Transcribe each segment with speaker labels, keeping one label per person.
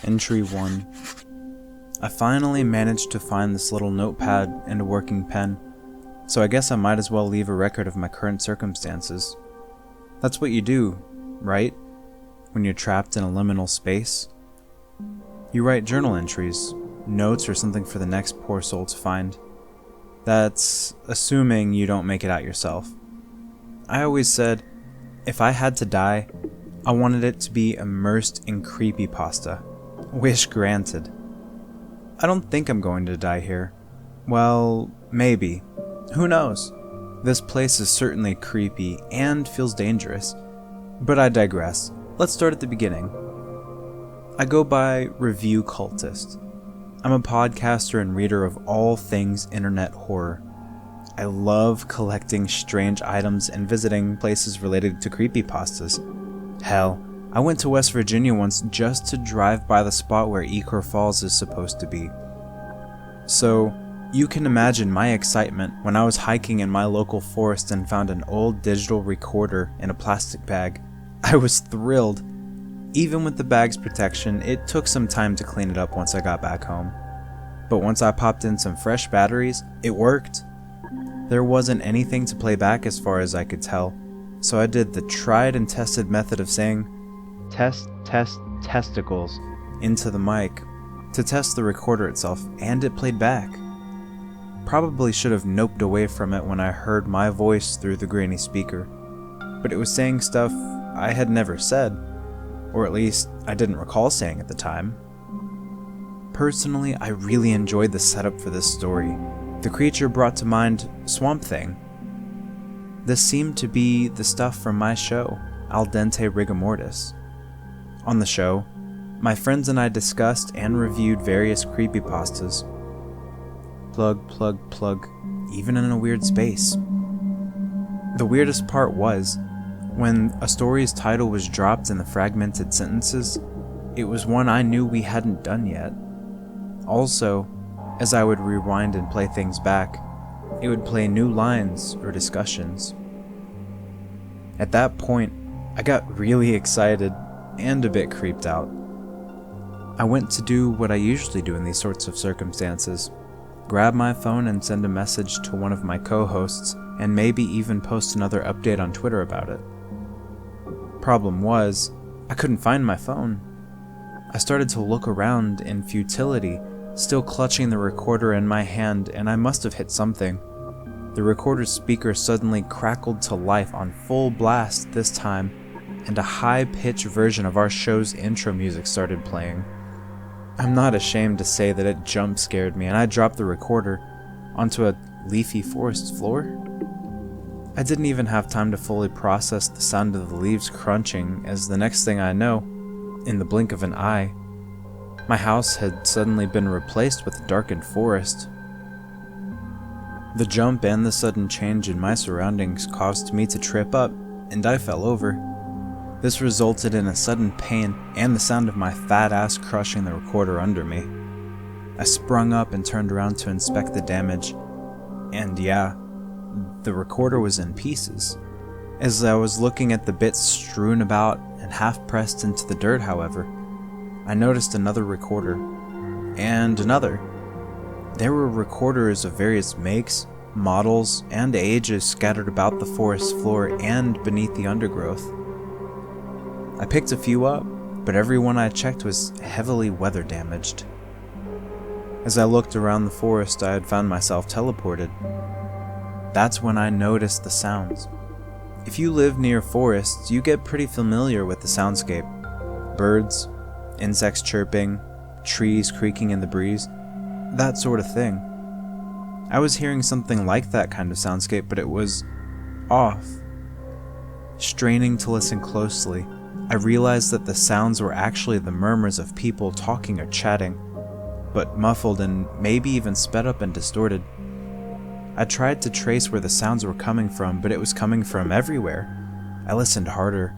Speaker 1: Entry 1. I finally managed to find this little notepad and a working pen, so I guess I might as well leave a record of my current circumstances. That's what you do, right? When you're trapped in a liminal space? You write journal entries, notes, or something for the next poor soul to find. That's assuming you don't make it out yourself. I always said, if I had to die, I wanted it to be immersed in creepypasta. Wish granted. I don't think I'm going to die here. Well, maybe. Who knows? This place is certainly creepy and feels dangerous. But I digress. Let's start at the beginning. I go by Review Cultist. I'm a podcaster and reader of all things internet horror. I love collecting strange items and visiting places related to creepypastas. Hell, I went to West Virginia once just to drive by the spot where Ecor Falls is supposed to be. So, you can imagine my excitement when I was hiking in my local forest and found an old digital recorder in a plastic bag. I was thrilled. Even with the bag's protection, it took some time to clean it up once I got back home. But once I popped in some fresh batteries, it worked. There wasn't anything to play back as far as I could tell, so I did the tried and tested method of saying, "Test, testicles," into the mic to test the recorder itself, and it played back. Probably should have noped away from it when I heard my voice through the grainy speaker, but it was saying stuff I had never said, or at least I didn't recall saying at the time. Personally, I really enjoyed the setup for this story. The creature brought to mind Swamp Thing. This seemed to be the stuff from my show, Al Dente Rigor Mortis. On the show, my friends and I discussed and reviewed various creepypastas. Plug, even in a weird space. The weirdest part was, when a story's title was dropped in the fragmented sentences, it was one I knew we hadn't done yet. Also, as I would rewind and play things back, it would play new lines or discussions. At that point, I got really excited and a bit creeped out. I went to do what I usually do in these sorts of circumstances, grab my phone and send a message to one of my co-hosts, and maybe even post another update on Twitter about it. Problem was, I couldn't find my phone. I started to look around in futility, still clutching the recorder in my hand, and I must have hit something. The recorder's speaker suddenly crackled to life on full blast this time, and a high-pitched version of our show's intro music started playing. I'm not ashamed to say that it jump-scared me, and I dropped the recorder onto a leafy forest floor. I didn't even have time to fully process the sound of the leaves crunching, as the next thing I know, in the blink of an eye, my house had suddenly been replaced with a darkened forest. The jump and the sudden change in my surroundings caused me to trip up, and I fell over. This resulted in a sudden pain and the sound of my fat ass crushing the recorder under me. I sprung up and turned around to inspect the damage, and yeah, the recorder was in pieces. As I was looking at the bits strewn about and half pressed into the dirt, however, I noticed another recorder, and another. There were recorders of various makes, models, and ages scattered about the forest floor and beneath the undergrowth. I picked a few up, but every one I checked was heavily weather damaged. As I looked around the forest, I had found myself teleported. That's when I noticed the sounds. If you live near forests, you get pretty familiar with the soundscape. Birds, insects chirping, trees creaking in the breeze, that sort of thing. I was hearing something like that kind of soundscape, but it was off. Straining to listen closely, I realized that the sounds were actually the murmurs of people talking or chatting, but muffled and maybe even sped up and distorted. I tried to trace where the sounds were coming from, but it was coming from everywhere. I listened harder,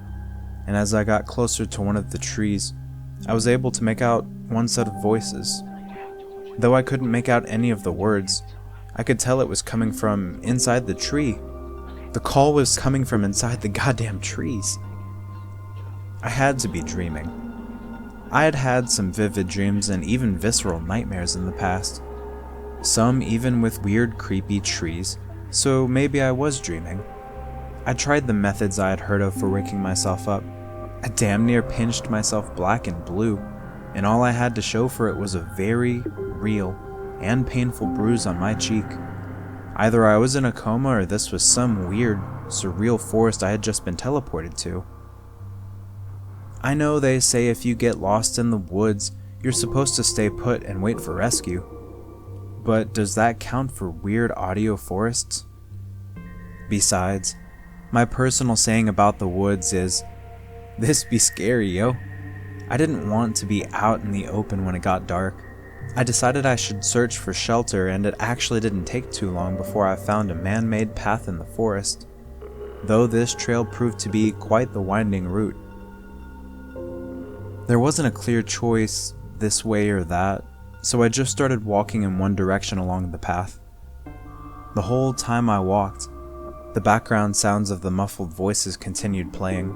Speaker 1: and as I got closer to one of the trees, I was able to make out one set of voices. Though I couldn't make out any of the words, I could tell it was coming from inside the tree. The call was coming from inside the goddamn trees. I had to be dreaming. I had had some vivid dreams and even visceral nightmares in the past. Some even with weird, creepy trees, so maybe I was dreaming. I tried the methods I had heard of for waking myself up. I damn near pinched myself black and blue, and all I had to show for it was a very real and painful bruise on my cheek. Either I was in a coma or this was some weird, surreal forest I had just been teleported to. I know they say if you get lost in the woods, you're supposed to stay put and wait for rescue. But does that count for weird audio forests? Besides, my personal saying about the woods is, this be scary, yo. I didn't want to be out in the open when it got dark. I decided I should search for shelter, and it actually didn't take too long before I found a man-made path in the forest, though this trail proved to be quite the winding route. There wasn't a clear choice this way or that, so I just started walking in one direction along the path. The whole time I walked, the background sounds of the muffled voices continued playing.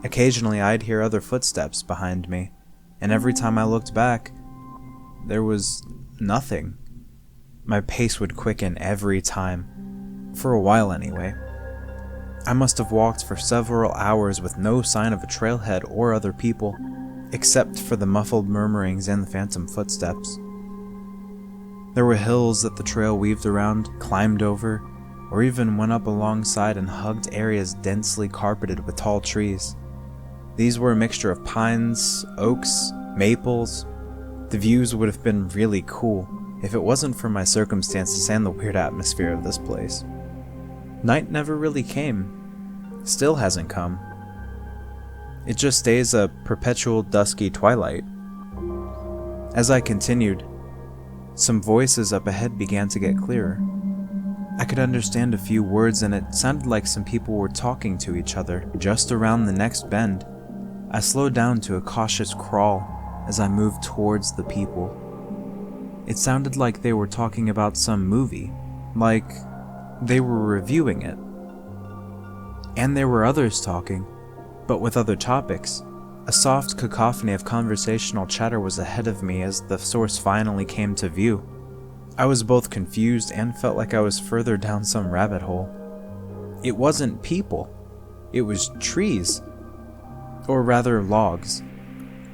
Speaker 1: Occasionally I'd hear other footsteps behind me, and every time I looked back, there was nothing. My pace would quicken every time, for a while anyway. I must have walked for several hours with no sign of a trailhead or other people, except for the muffled murmurings and the phantom footsteps. There were hills that the trail weaved around, climbed over, or even went up alongside and hugged areas densely carpeted with tall trees. These were a mixture of pines, oaks, maples. The views would have been really cool if it wasn't for my circumstances and the weird atmosphere of this place. Night never really came. Still hasn't come. It just stays a perpetual dusky twilight. As I continued, some voices up ahead began to get clearer. I could understand a few words, and it sounded like some people were talking to each other just around the next bend. I slowed down to a cautious crawl as I moved towards the people. It sounded like they were talking about some movie, like they were reviewing it. And there were others talking, but with other topics. A soft cacophony of conversational chatter was ahead of me as the source finally came to view. I was both confused and felt like I was further down some rabbit hole. It wasn't people. It was trees. Or rather, logs.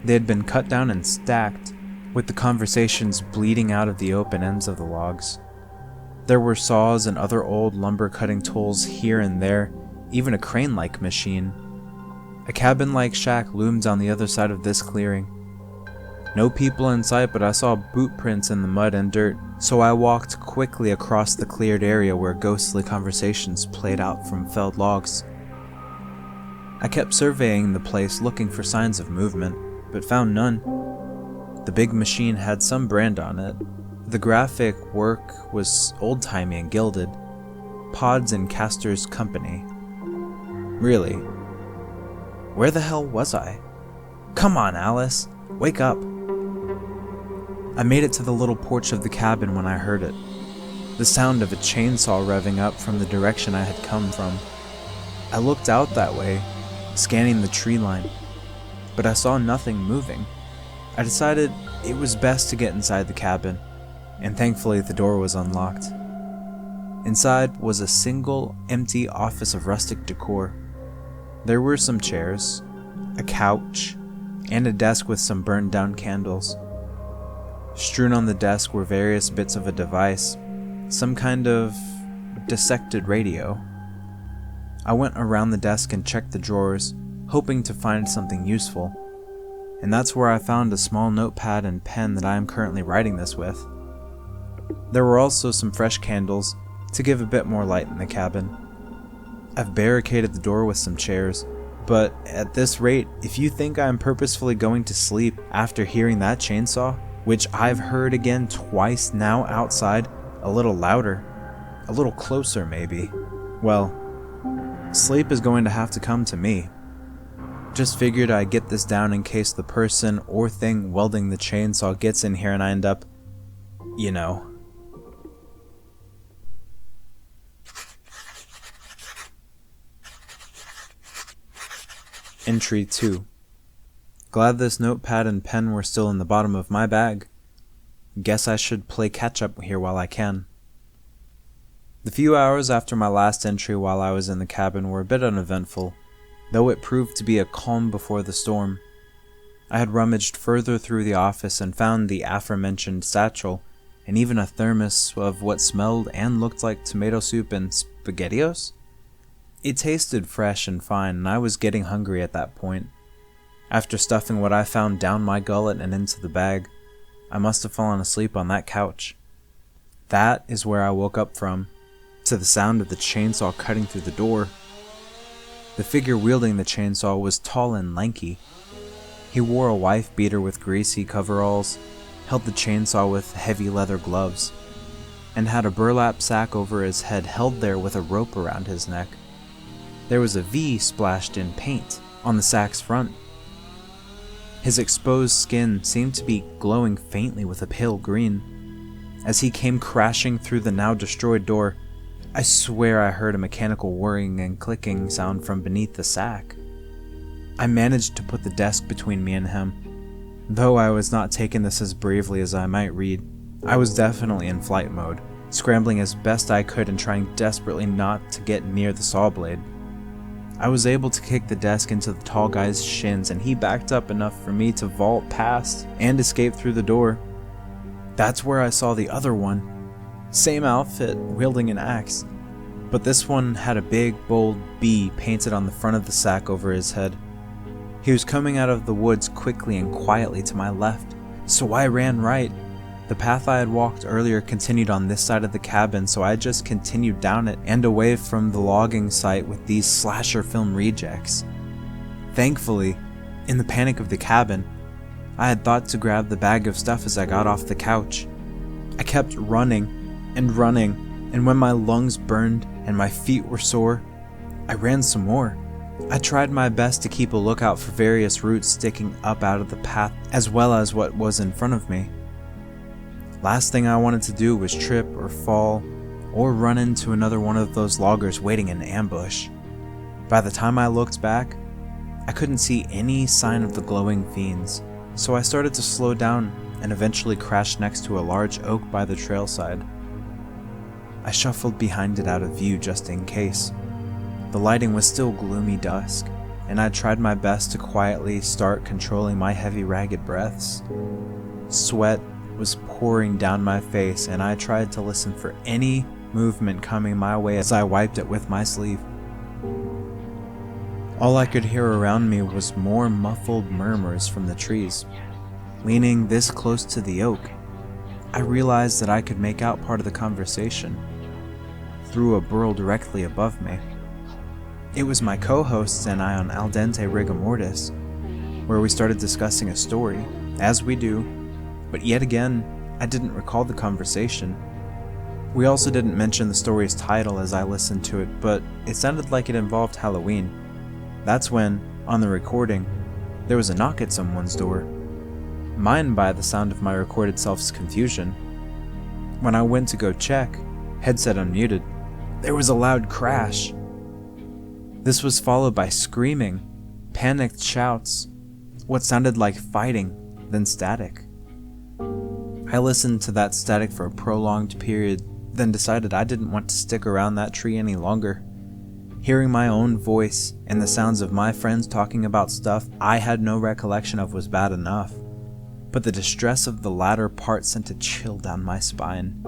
Speaker 1: They had been cut down and stacked, with the conversations bleeding out of the open ends of the logs. There were saws and other old lumber-cutting tools here and there, even a crane-like machine. A cabin-like shack loomed on the other side of this clearing. No people in sight, but I saw boot prints in the mud and dirt, so I walked quickly across the cleared area where ghostly conversations played out from felled logs. I kept surveying the place looking for signs of movement, but found none. The big machine had some brand on it. The graphic work was old-timey and gilded. Pods and Casters Company. Really? Where the hell was I? Come on, Alice. Wake up. I made it to the little porch of the cabin when I heard it. The sound of a chainsaw revving up from the direction I had come from. I looked out that way, scanning the tree line, but I saw nothing moving. I decided it was best to get inside the cabin, and thankfully the door was unlocked. Inside was a single, empty office of rustic decor. There were some chairs, a couch, and a desk with some burned down candles. Strewn on the desk were various bits of a device, some kind of dissected radio. I went around the desk and checked the drawers, hoping to find something useful. And that's where I found a small notepad and pen that I am currently writing this with. There were also some fresh candles to give a bit more light in the cabin. I've barricaded the door with some chairs, but at this rate, if you think I'm purposefully going to sleep after hearing that chainsaw, which I've heard again twice now outside, a little louder, a little closer maybe, well, sleep is going to have to come to me. Just figured I'd get this down in case the person or thing welding the chainsaw gets in here and I end up, you know. Entry 2. Glad this notepad and pen were still in the bottom of my bag. Guess I should play catch-up here while I can. The few hours after my last entry while I was in the cabin were a bit uneventful, though it proved to be a calm before the storm. I had rummaged further through the office and found the aforementioned satchel, and even a thermos of what smelled and looked like tomato soup and spaghettios. It tasted fresh and fine, and I was getting hungry at that point. After stuffing what I found down my gullet and into the bag, I must have fallen asleep on that couch. That is where I woke up from, to the sound of the chainsaw cutting through the door. The figure wielding the chainsaw was tall and lanky. He wore a wife beater with greasy coveralls, held the chainsaw with heavy leather gloves, and had a burlap sack over his head held there with a rope around his neck. There was a V splashed in paint on the sack's front. His exposed skin seemed to be glowing faintly with a pale green. As he came crashing through the now destroyed door, I swear I heard a mechanical whirring and clicking sound from beneath the sack. I managed to put the desk between me and him. Though I was not taking this as bravely as I might read, I was definitely in flight mode, scrambling as best I could and trying desperately not to get near the saw blade. I was able to kick the desk into the tall guy's shins, and he backed up enough for me to vault past and escape through the door. That's where I saw the other one. Same outfit, wielding an axe, but this one had a big, bold B painted on the front of the sack over his head. He was coming out of the woods quickly and quietly to my left, so I ran right. The path I had walked earlier continued on this side of the cabin, so I just continued down it and away from the logging site with these slasher film rejects. Thankfully, in the panic of the cabin, I had thought to grab the bag of stuff as I got off the couch. I kept running, and when my lungs burned and my feet were sore, I ran some more. I tried my best to keep a lookout for various roots sticking up out of the path as well as what was in front of me. Last thing I wanted to do was trip or fall or run into another one of those loggers waiting in ambush. By the time I looked back, I couldn't see any sign of the glowing fiends, so I started to slow down and eventually crashed next to a large oak by the trailside. I shuffled behind it out of view just in case. The lighting was still gloomy dusk, and I tried my best to quietly start controlling my heavy, ragged breaths. Sweat was pouring down my face, and I tried to listen for any movement coming my way as I wiped it with my sleeve. All I could hear around me was more muffled murmurs from the trees. Leaning this close to the oak, I realized that I could make out part of the conversation through a burl directly above me. It was my co-hosts and I on Al Dente Rigor Mortis, where we started discussing a story, as we do, but yet again, I didn't recall the conversation. We also didn't mention the story's title as I listened to it, but it sounded like it involved Halloween. That's when, on the recording, there was a knock at someone's door. Mine by the sound of my recorded self's confusion. When I went to go check, headset unmuted, there was a loud crash. This was followed by screaming, panicked shouts, what sounded like fighting, then static. I listened to that static for a prolonged period, then decided I didn't want to stick around that tree any longer. Hearing my own voice and the sounds of my friends talking about stuff I had no recollection of was bad enough, but the distress of the latter part sent a chill down my spine.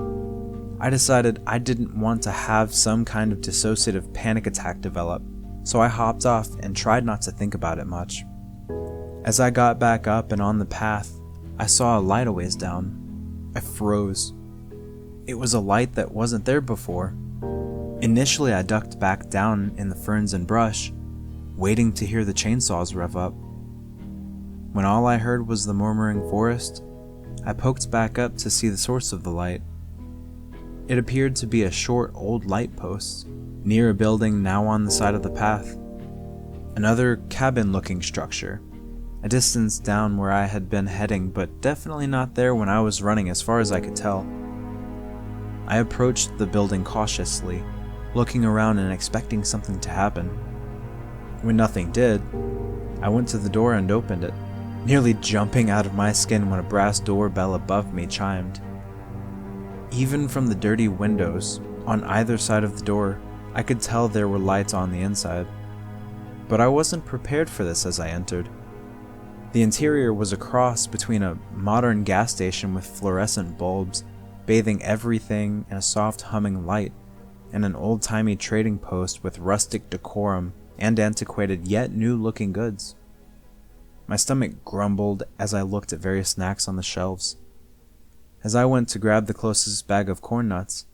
Speaker 1: I decided I didn't want to have some kind of dissociative panic attack develop, so I hopped off and tried not to think about it much. As I got back up and on the path, I saw a light a ways down. I froze. It was a light that wasn't there before. Initially, I ducked back down in the ferns and brush, waiting to hear the chainsaws rev up. When all I heard was the murmuring forest, I poked back up to see the source of the light. It appeared to be a short old light post, near a building now on the side of the path. Another cabin-looking structure, a distance down where I had been heading, but definitely not there when I was running as far as I could tell. I approached the building cautiously, looking around and expecting something to happen. When nothing did, I went to the door and opened it, nearly jumping out of my skin when a brass doorbell above me chimed. Even from the dirty windows on either side of the door, I could tell there were lights on the inside. But I wasn't prepared for this as I entered. The interior was a cross between a modern gas station with fluorescent bulbs bathing everything in a soft humming light, and an old-timey trading post with rustic decorum and antiquated yet new-looking goods. My stomach grumbled as I looked at various snacks on the shelves. As I went to grab the closest bag of corn nuts,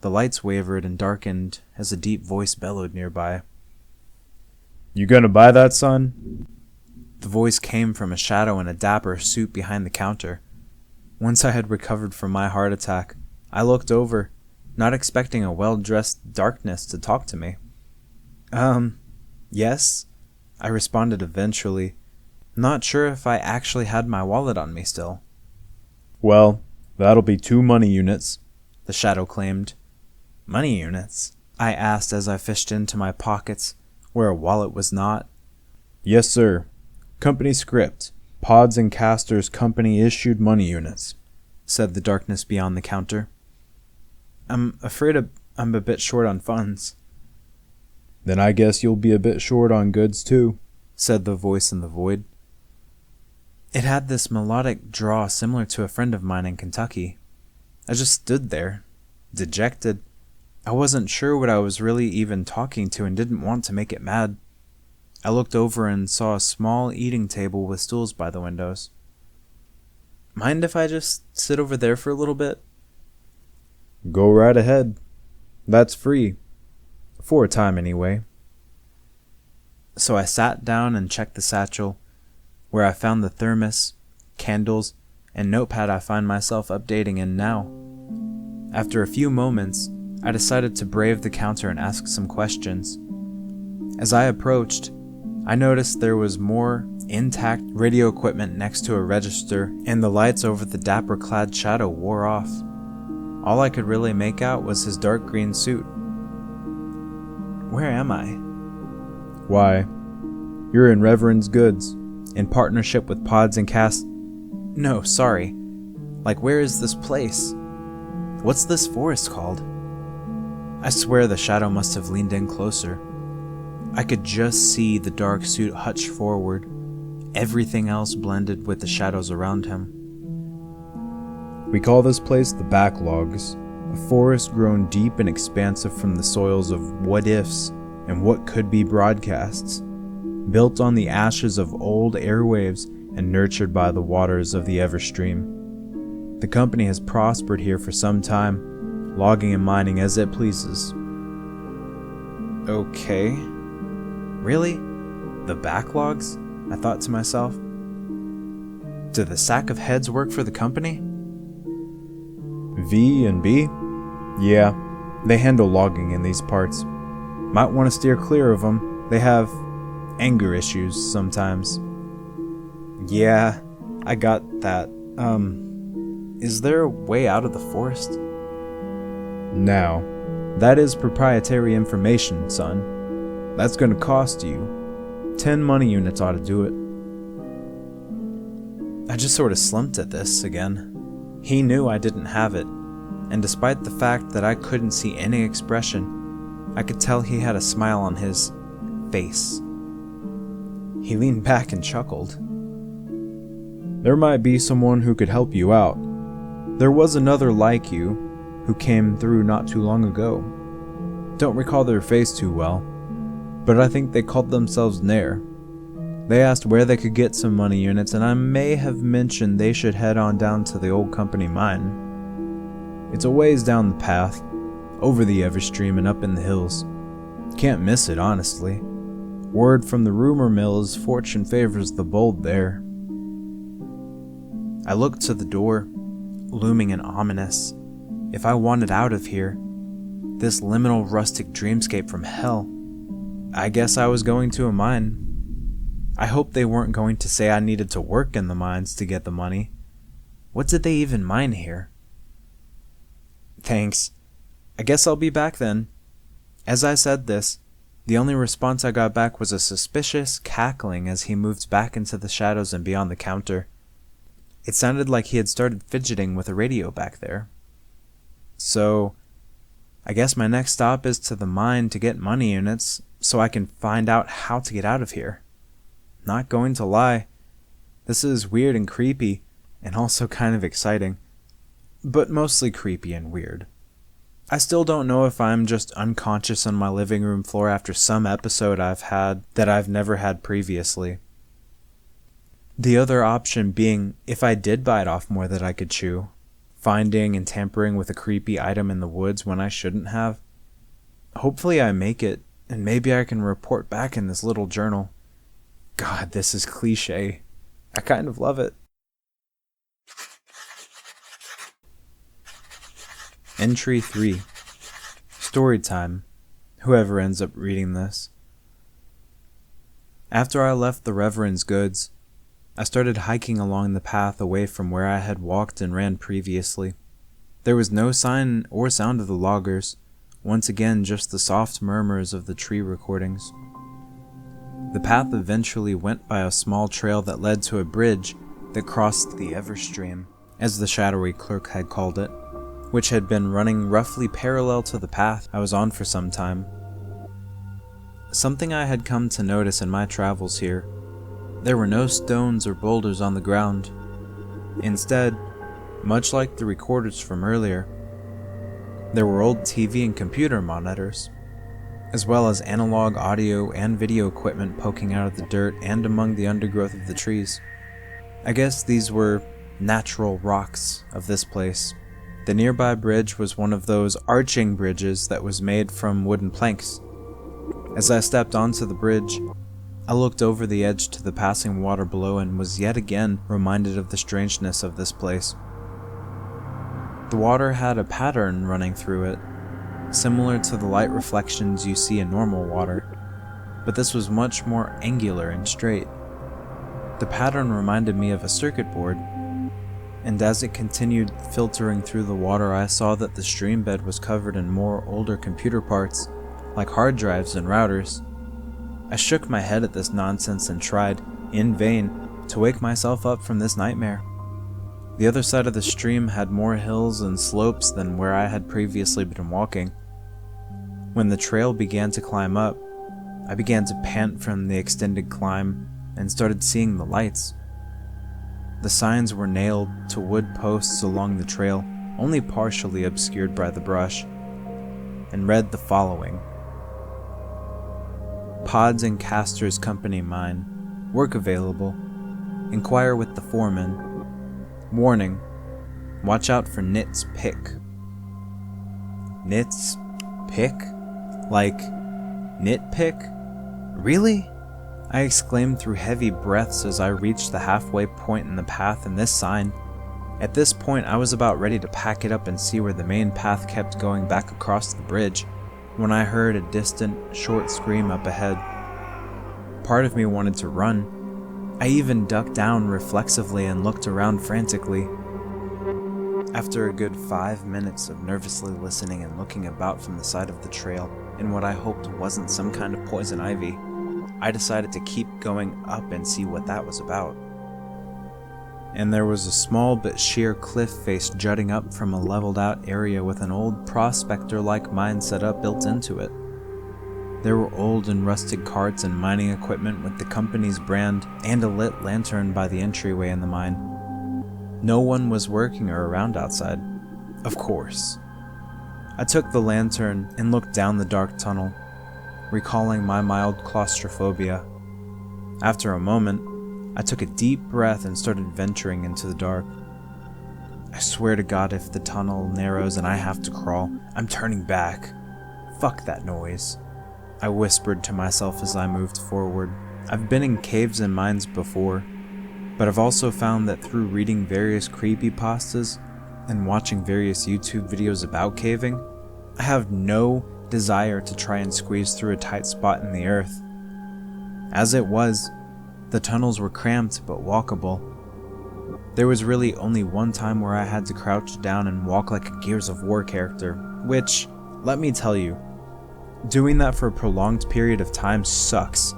Speaker 1: the lights wavered and darkened as a deep voice bellowed nearby. "You gonna buy that, son?" The voice came from a shadow in a dapper suit behind the counter. Once I had recovered from my heart attack, I looked over, not expecting a well-dressed darkness to talk to me. Yes," I responded eventually, not sure if I actually had my wallet on me still.
Speaker 2: "Well, that'll be 2 money units,"
Speaker 1: the shadow claimed. "Money units?" I asked as I fished into my pockets, where a wallet was not.
Speaker 2: "Yes, sir. Company script. Pods and Casters Company issued money units,"
Speaker 1: said the darkness beyond the counter. "I'm afraid I'm a bit short on funds."
Speaker 2: "Then I guess you'll be a bit short on goods too,"
Speaker 1: said the voice in the void. It had this melodic draw similar to a friend of mine in Kentucky. I just stood there, dejected. I wasn't sure what I was really even talking to and didn't want to make it mad. I looked over and saw a small eating table with stools by the windows. "Mind if I just sit over there for a little bit?"
Speaker 2: "Go right ahead. That's free. For a time, anyway."
Speaker 1: So I sat down and checked the satchel, where I found the thermos, candles, and notepad I find myself updating in now. After a few moments, I decided to brave the counter and ask some questions. As I approached, I noticed there was more intact radio equipment next to a register, and the lights over the dapper-clad shadow wore off. All I could really make out was his dark green suit. Where am I?
Speaker 2: "Why, you're in Reverend's Goods, in partnership with Pods and Cast."
Speaker 1: "No, sorry. Like, where is this place? What's this forest called?" I swear the shadow must have leaned in closer. I could just see the dark suit hutch forward, everything else blended with the shadows around him.
Speaker 2: "We call this place the Backlogs, a forest grown deep and expansive from the soils of what-ifs and what could be broadcasts, built on the ashes of old airwaves and nurtured by the waters of the Everstream. The company has prospered here for some time, logging and mining as it pleases." Okay. Really? The Backlogs? I thought to myself. Do the sack of heads work for the company? V and B? Yeah, they handle logging in these parts. Might want to steer clear of them. They have anger issues sometimes.
Speaker 1: Yeah, I got that. Is there a way out of the forest?
Speaker 2: Now, that is proprietary information, son. That's going to cost you. 10 money units ought to do it.
Speaker 1: I just sort of slumped at this again. He knew I didn't have it, and despite the fact that I couldn't see any expression, I could tell he had a smile on his face. He leaned back and chuckled.
Speaker 2: "There might be someone who could help you out. There was another like you who came through not too long ago. Don't recall their face too well, but I think they called themselves Nair. They asked where they could get some money units, and I may have mentioned they should head on down to the old company mine. It's a ways down the path, over the Everstream and up in the hills. Can't miss it, honestly. Word from the rumor mill is fortune favors the bold there."
Speaker 1: I looked to the door, looming and ominous. If I wanted out of here, this liminal rustic dreamscape from hell, I guess I was going to a mine. I hoped they weren't going to say I needed to work in the mines to get the money. What did they even mine here? "Thanks. I guess I'll be back then." As I said this, The only response I got back was a suspicious cackling as he moved back into the shadows and beyond the counter. It sounded like he had started fidgeting with a radio back there. So, I guess my next stop is to the mine to get money units so I can find out how to get out of here. Not going to lie, this is weird and creepy, and also kind of exciting, but mostly creepy and weird. I still don't know if I'm just unconscious on my living room floor after some episode I've had that I've never had previously. The other option being if I did bite off more than I could chew, finding and tampering with a creepy item in the woods when I shouldn't have. Hopefully I make it, and maybe I can report back in this little journal. God, this is cliche. I kind of love it. Entry 3. Story time. Whoever ends up reading this. After I left the Reverend's goods, I started hiking along the path away from where I had walked and ran previously. There was no sign or sound of the loggers, once again just the soft murmurs of the tree recordings. The path eventually went by a small trail that led to a bridge that crossed the Everstream, as the shadowy clerk had called it, which had been running roughly parallel to the path I was on for some time. Something I had come to notice in my travels here: there were no stones or boulders on the ground. Instead, much like the recorders from earlier, there were old TV and computer monitors, as well as analog audio and video equipment poking out of the dirt and among the undergrowth of the trees. I guess these were natural rocks of this place. The nearby bridge was one of those arching bridges that was made from wooden planks. As I stepped onto the bridge, I looked over the edge to the passing water below and was yet again reminded of the strangeness of this place. The water had a pattern running through it, similar to the light reflections you see in normal water, but this was much more angular and straight. The pattern reminded me of a circuit board, and as it continued filtering through the water, I saw that the stream bed was covered in more older computer parts, like hard drives and routers. I shook my head at this nonsense and tried, in vain, to wake myself up from this nightmare. The other side of the stream had more hills and slopes than where I had previously been walking. When the trail began to climb up, I began to pant from the extended climb and started seeing the lights. The signs were nailed to wood posts along the trail, only partially obscured by the brush, and read the following: Pods and Casters Company Mine. Work available. Inquire with the foreman. Warning: watch out for Nit's Pick. Nit's Pick? Like, nitpick? Really? I exclaimed through heavy breaths as I reached the halfway point in the path and this sign. At this point, I was about ready to pack it up and see where the main path kept going back across the bridge, when I heard a distant, short scream up ahead. Part of me wanted to run. I even ducked down reflexively and looked around frantically. After a good 5 minutes of nervously listening and looking about from the side of the trail in what I hoped wasn't some kind of poison ivy, I decided to keep going up and see what that was about. And there was a small but sheer cliff face jutting up from a leveled out area with an old prospector-like mine setup built into it. There were old and rusted carts and mining equipment with the company's brand and a lit lantern by the entryway in the mine. No one was working or around outside, of course. I took the lantern and looked down the dark tunnel, recalling my mild claustrophobia. After a moment, I took a deep breath and started venturing into the dark. I swear to God, if the tunnel narrows and I have to crawl, I'm turning back. Fuck that noise, I whispered to myself as I moved forward. I've been in caves and mines before, but I've also found that through reading various creepypastas and watching various YouTube videos about caving, I have no desire to try and squeeze through a tight spot in the earth. As it was, the tunnels were cramped but walkable. There was really only one time where I had to crouch down and walk like a Gears of War character, which, let me tell you, Doing that for a prolonged period of time sucks.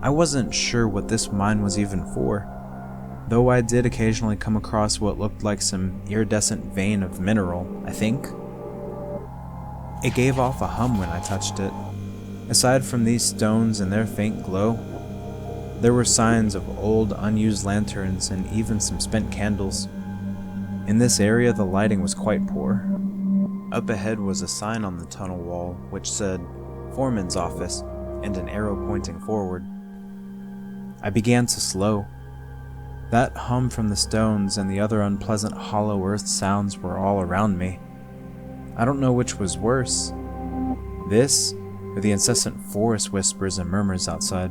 Speaker 1: I wasn't sure what this mine was even for, though I did occasionally come across what looked like some iridescent vein of mineral, I think. It gave off a hum when I touched it. Aside from these stones and their faint glow, there were signs of old, unused lanterns and even some spent candles. In this area, the lighting was quite poor. Up ahead was a sign on the tunnel wall which said, "Foreman's Office," and an arrow pointing forward. I began to slow. That hum from the stones and the other unpleasant hollow earth sounds were all around me. I don't know which was worse, this or the incessant forest whispers and murmurs outside.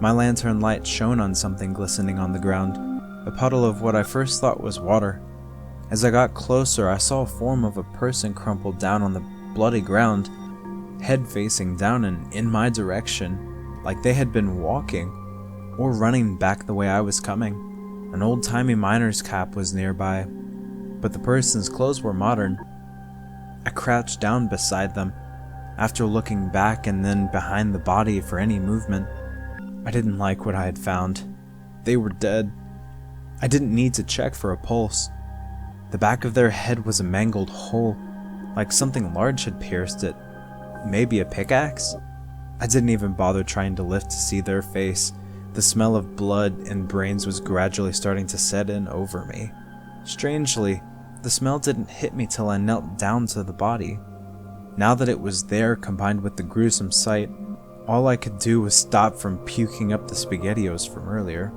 Speaker 1: My lantern light shone on something glistening on the ground, a puddle of what I first thought was water. As I got closer, I saw a form of a person crumpled down on the bloody ground, head facing down and in my direction, like they had been walking or running back the way I was coming. An old-timey miner's cap was nearby, but the person's clothes were modern. I crouched down beside them, after looking back and then behind the body for any movement. I didn't like what I had found. They were dead. I didn't need to check for a pulse. The back of their head was a mangled hole, like something large had pierced it. Maybe a pickaxe? I didn't even bother trying to lift to see their face. The smell of blood and brains was gradually starting to set in over me. Strangely, the smell didn't hit me till I knelt down to the body. Now that it was there, combined with the gruesome sight, all I could do was stop from puking up the SpaghettiOs from earlier.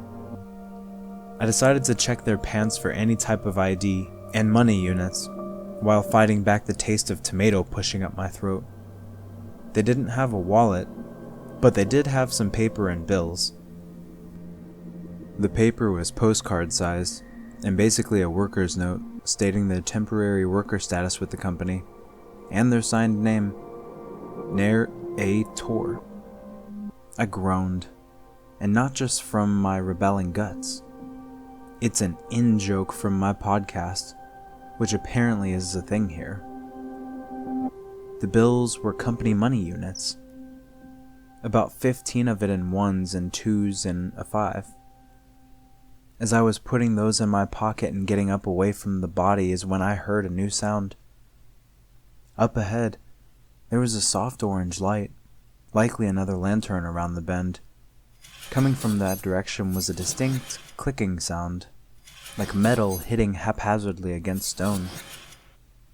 Speaker 1: I decided to check their pants for any type of ID and money units, while fighting back the taste of tomato pushing up my throat. They didn't have a wallet, but they did have some paper and bills. The paper was postcard sized, and basically a worker's note stating their temporary worker status with the company, and their signed name, Nair A. Tor. I groaned, and not just from my rebelling guts. It's an in-joke from my podcast, which apparently is a thing here. The bills were company money units. About 15 of it in ones and twos and a 5. As I was putting those in my pocket and getting up away from the body is when I heard a new sound. Up ahead, there was a soft orange light, likely another lantern around the bend. Coming from that direction was a distinct clicking sound, like metal hitting haphazardly against stone.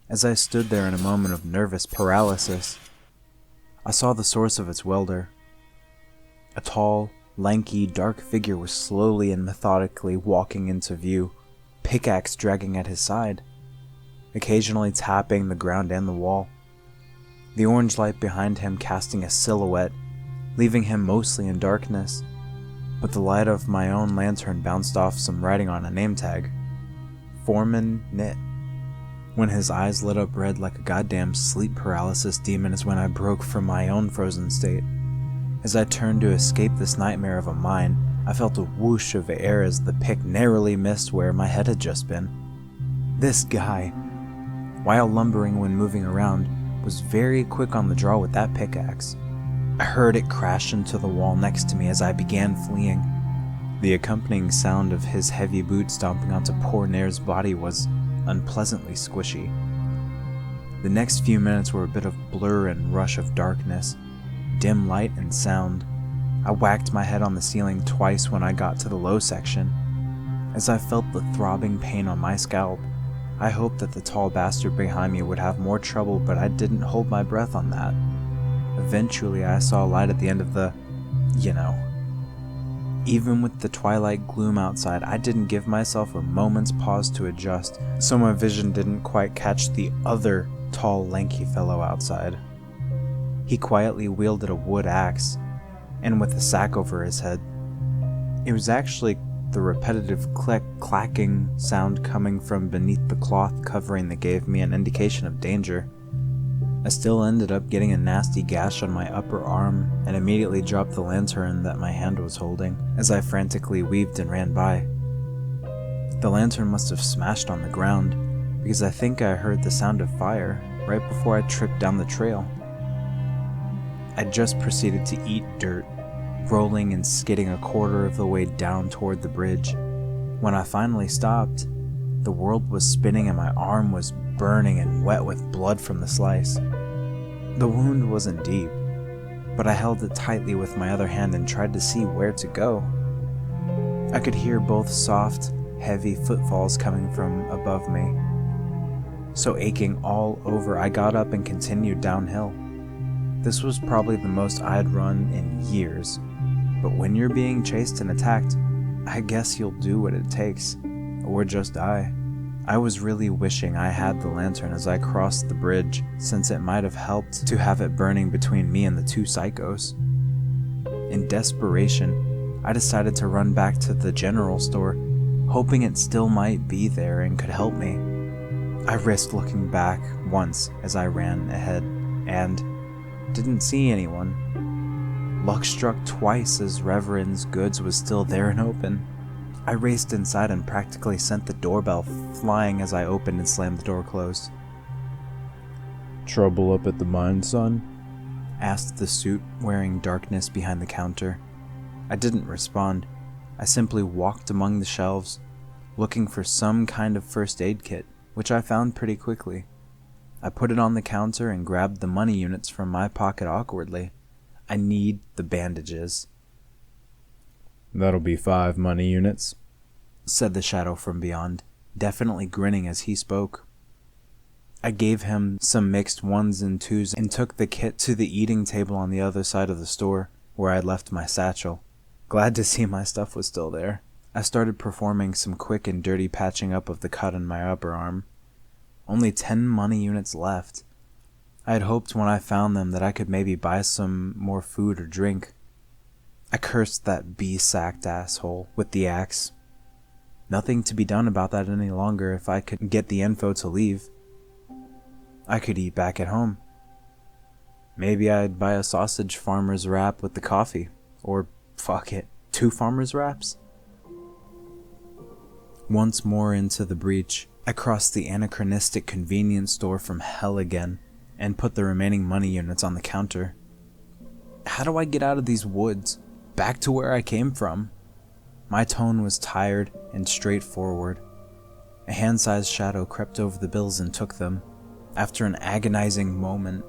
Speaker 1: As I stood there in a moment of nervous paralysis, I saw the source of its welder. A tall, lanky, dark figure was slowly and methodically walking into view, pickaxe dragging at his side, occasionally tapping the ground and the wall. The orange light behind him casting a silhouette, leaving him mostly in darkness, but the light of my own lantern bounced off some writing on a name tag. Foreman Knit. When his eyes lit up red like a goddamn sleep paralysis demon is when I broke from my own frozen state. As I turned to escape this nightmare of a mine, I felt a whoosh of air as the pick narrowly missed where my head had just been. This guy, while lumbering when moving around, was very quick on the draw with that pickaxe. I heard it crash into the wall next to me as I began fleeing. The accompanying sound of his heavy boot stomping onto poor Nair's body was unpleasantly squishy. The next few minutes were a bit of blur and rush of darkness, dim light and sound. I whacked my head on the ceiling twice when I got to the low section. As I felt the throbbing pain on my scalp, I hoped that the tall bastard behind me would have more trouble, but I didn't hold my breath on that. Eventually, I saw light at the end of the, Even with the twilight gloom outside, I didn't give myself a moment's pause to adjust, so my vision didn't quite catch the other tall, lanky fellow outside. He quietly wielded a wood axe, and with a sack over his head. It was actually the repetitive clacking sound coming from beneath the cloth covering that gave me an indication of danger. I still ended up getting a nasty gash on my upper arm and immediately dropped the lantern that my hand was holding as I frantically weaved and ran by. The lantern must have smashed on the ground because I think I heard the sound of fire right before I tripped down the trail. I just proceeded to eat dirt, rolling and skidding a quarter of the way down toward the bridge. When I finally stopped, the world was spinning and my arm was burning and wet with blood from the slice. The wound wasn't deep, but I held it tightly with my other hand and tried to see where to go. I could hear both soft, heavy footfalls coming from above me. So aching all over, I got up and continued downhill. This was probably the most I'd run in years, but when you're being chased and attacked, I guess you'll do what it takes, or just die. I was really wishing I had the lantern as I crossed the bridge, since it might have helped to have it burning between me and the two psychos. In desperation, I decided to run back to the general store, hoping it still might be there and could help me. I risked looking back once as I ran ahead, and didn't see anyone. Luck struck twice as Reverend's goods was still there and open. I raced inside and practically sent the doorbell flying as I opened and slammed the door closed.
Speaker 2: Trouble up at the mine, son?
Speaker 1: Asked the suit wearing darkness behind the counter. I didn't respond. I simply walked among the shelves, looking for some kind of first aid kit, which I found pretty quickly. I put it on the counter and grabbed the money units from my pocket awkwardly. I need the bandages.
Speaker 2: That'll be 5 money units,
Speaker 1: said the shadow from beyond, definitely grinning as he spoke. I gave him some mixed 1s and 2s and took the kit to the eating table on the other side of the store, where I had left my satchel. Glad to see my stuff was still there. I started performing some quick and dirty patching up of the cut on my upper arm. Only 10 money units left. I had hoped when I found them that I could maybe buy some more food or drink. I cursed that bee-sacked asshole with the axe. Nothing to be done about that any longer if I could get the info to leave. I could eat back at home. Maybe I'd buy a sausage farmer's wrap with the coffee. Or, fuck it, 2 farmer's wraps? Once more into the breach, I crossed the anachronistic convenience store from hell again and put the remaining money units on the counter. How do I get out of these woods? Back to where I came from? My tone was tired and straightforward. A hand-sized shadow crept over the bills and took them. After an agonizing moment,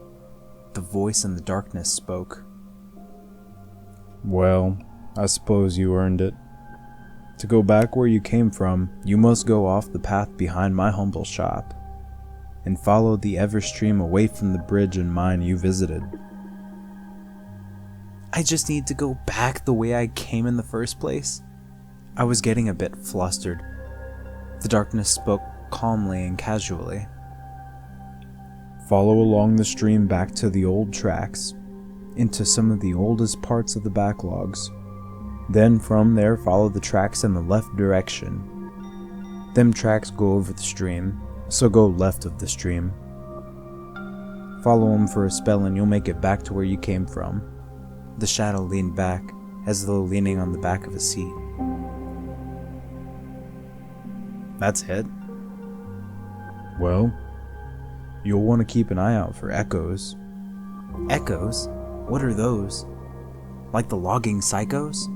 Speaker 1: the voice in the darkness spoke.
Speaker 2: Well, I suppose you earned it. To go back where you came from, you must go off the path behind my humble shop, and follow the Everstream away from the bridge and mine you visited.
Speaker 1: I just need to go back the way I came in the first place. I was getting a bit flustered. The darkness spoke calmly and casually.
Speaker 2: Follow along the stream back to the old tracks, into some of the oldest parts of the Backlogs. Then from there follow the tracks in the left direction. Them tracks go over the stream, so go left of the stream. Follow them for a spell and you'll make it back to where you came from.
Speaker 1: The shadow leaned back, as though leaning on the back of a seat. That's it?
Speaker 2: Well, you'll want to keep an eye out for echoes.
Speaker 1: Echoes? What are those? Like the logging psychos?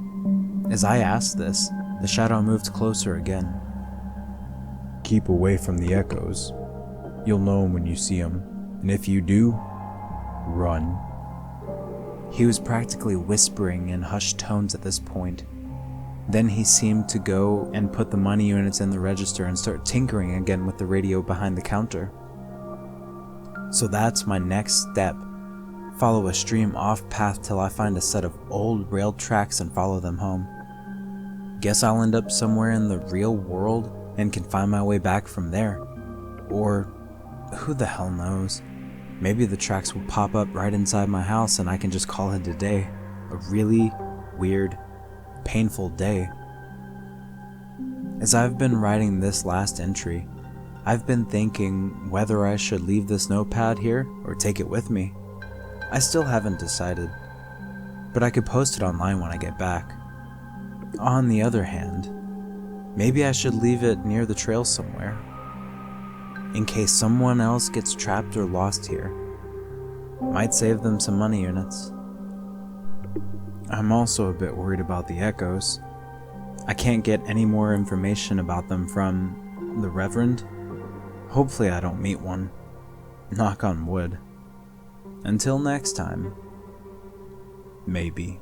Speaker 1: As I asked this, the shadow moved closer again.
Speaker 2: Keep away from the echoes. You'll know 'em when you see 'em, and if you do, run.
Speaker 1: He was practically whispering in hushed tones at this point. Then he seemed to go and put the money units in the register and start tinkering again with the radio behind the counter. So that's my next step. Follow a stream off path till I find a set of old rail tracks and follow them home. Guess I'll end up somewhere in the real world and can find my way back from there. Or, who the hell knows? Maybe the tracks will pop up right inside my house and I can just call it a day. A really weird, painful day. As I've been writing this last entry, I've been thinking whether I should leave this notepad here or take it with me. I still haven't decided, but I could post it online when I get back. On the other hand, maybe I should leave it near the trail somewhere, in case someone else gets trapped or lost here. Might save them some money units. I'm also a bit worried about the echoes. I can't get any more information about them from the Reverend. Hopefully I don't meet one. Knock on wood. Until next time. Maybe.